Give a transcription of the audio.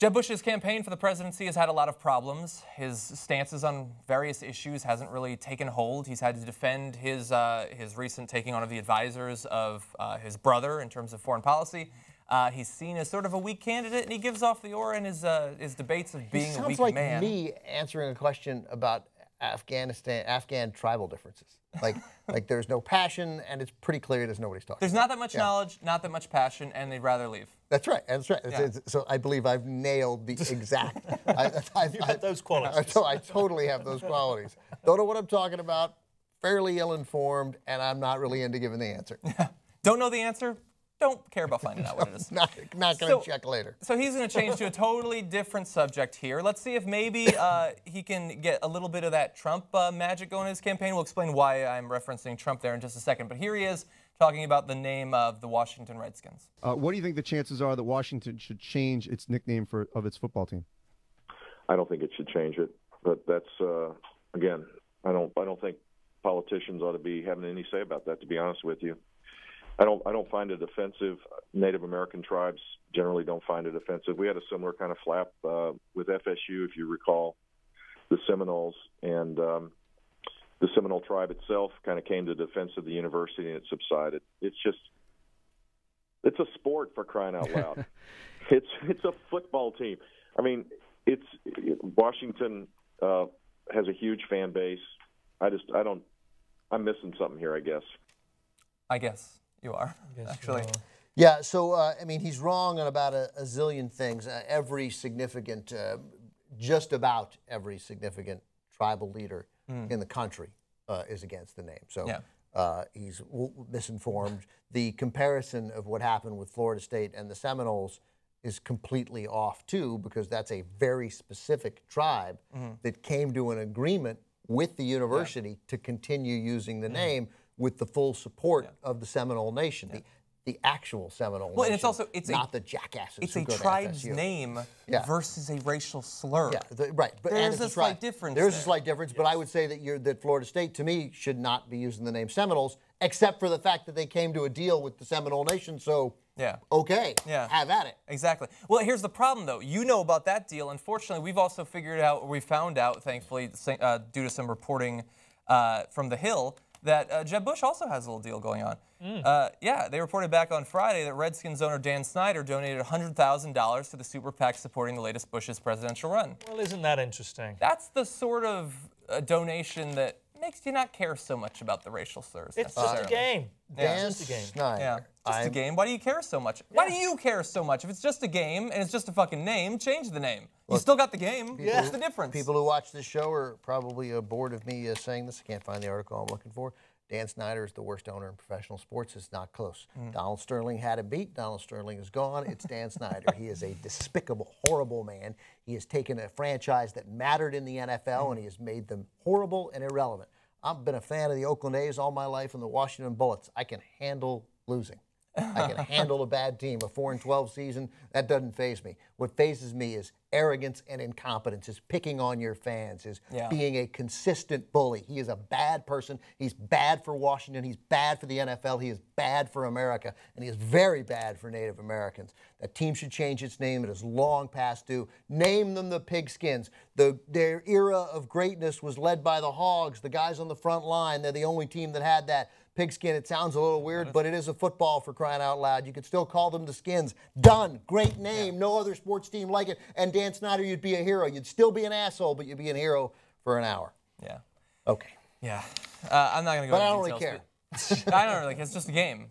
Jeb Bush's campaign for the presidency has had a lot of problems. His stances on various issues hasn't really taken hold. He's had to defend his recent taking on of the advisors of his brother in terms of foreign policy. He's seen as sort of a weak candidate, and he gives off the aura in his debates of being a weak man. Sounds like me answering a question about Afghan tribal differences. Like there's no passion, and it's pretty clear there's nobody's talking. There's not that much knowledge, not that much passion, and they'd rather leave. That's right. That's right. Yeah. So I believe I've nailed the exact. You have those qualities. I totally have those qualities. Don't know what I'm talking about. Fairly ill-informed, and I'm not really into giving the answer. Don't know the answer? Don't care about finding out what it is. Not going to check later. So he's going to change to a totally different subject here. Let's see if maybe he can get a little bit of that Trump magic going in his campaign. We'll explain why I'm referencing Trump there in just a second. But here he is talking about the name of the Washington Redskins. What do you think the chances are that Washington should change its nickname of its football team? I don't think it should change it. But that's, again, I don't think politicians ought to be having any say about that, to be honest with you. I don't find it offensive. Native American tribes generally don't find it offensive. We had a similar kind of flap with FSU, if you recall, the Seminoles, and the Seminole tribe itself kind of came to the defense of the university, and it subsided. It's a sport, for crying out loud. It's a football team. I mean, Washington has a huge fan base. I'm missing something here, I guess. I guess. You are, actually. Yeah, so, I mean, he's wrong on about a zillion things. Every significant, just about every significant tribal leader in the country is against the name. So he's misinformed. The comparison of what happened with Florida State and the Seminoles is completely off, too, because that's a very specific tribe that came to an agreement with the university to continue using the name with the full support of the Seminole Nation, the actual Seminole Nation. And it's also not the jackasses. It's who a go tribe's to FSU. name versus a racial slur. Yeah, right. But there's a slight difference. There's a slight difference, but I would say that Florida State, to me, should not be using the name Seminoles, except for the fact that they came to a deal with the Seminole Nation. So okay, have at it. Exactly. Well, here's the problem, though. You know about that deal. Unfortunately, we've also figured out, or we found out, thankfully, due to some reporting from the Hill, that Jeb Bush also has a little deal going on. Yeah, they reported back on Friday that Redskins owner Dan Snyder donated $100,000 to the super PAC supporting the latest Bush's presidential run. Well, isn't that interesting? That's the sort of donation that makes you not care so much about the racial slurs. It's just a game. Dan It's just a game. Snyder. Yeah, just a game. Why do you care so much? Why do you care so much? If it's just a game and it's just a fucking name, change the name. You still got the game. What's the difference? People who watch this show are probably bored of me saying this. I can't find the article I'm looking for. Dan Snyder is the worst owner in professional sports. It's not close. Donald Sterling had a beat. Donald Sterling is gone. It's Dan Snyder. He is a despicable, horrible man. He has taken a franchise that mattered in the NFL, and he has made them horrible and irrelevant. I've been a fan of the Oakland A's all my life and the Washington Bullets. I can handle losing. I can handle a bad team. A 4-12 season, that doesn't faze me. What fazes me is arrogance and incompetence, is picking on your fans, is being a consistent bully. He is a bad person. He's bad for Washington. He's bad for the NFL. He is bad for America. And he is very bad for Native Americans. That team should change its name. It is long past due. Name them the Pigskins. Their era of greatness was led by the Hogs, the guys on the front line. They're the only team that had that. Pigskin, it sounds a little weird, but it is a football, for crying out loud. You could still call them the Skins. Done. Great name. No other sports team like it. And Dan Snyder, you'd be a hero. You'd still be an asshole, but you'd be a hero for an hour. Yeah. Okay. Yeah. I'm not going to go into details. But I don't really care. I don't really care. It's just a game.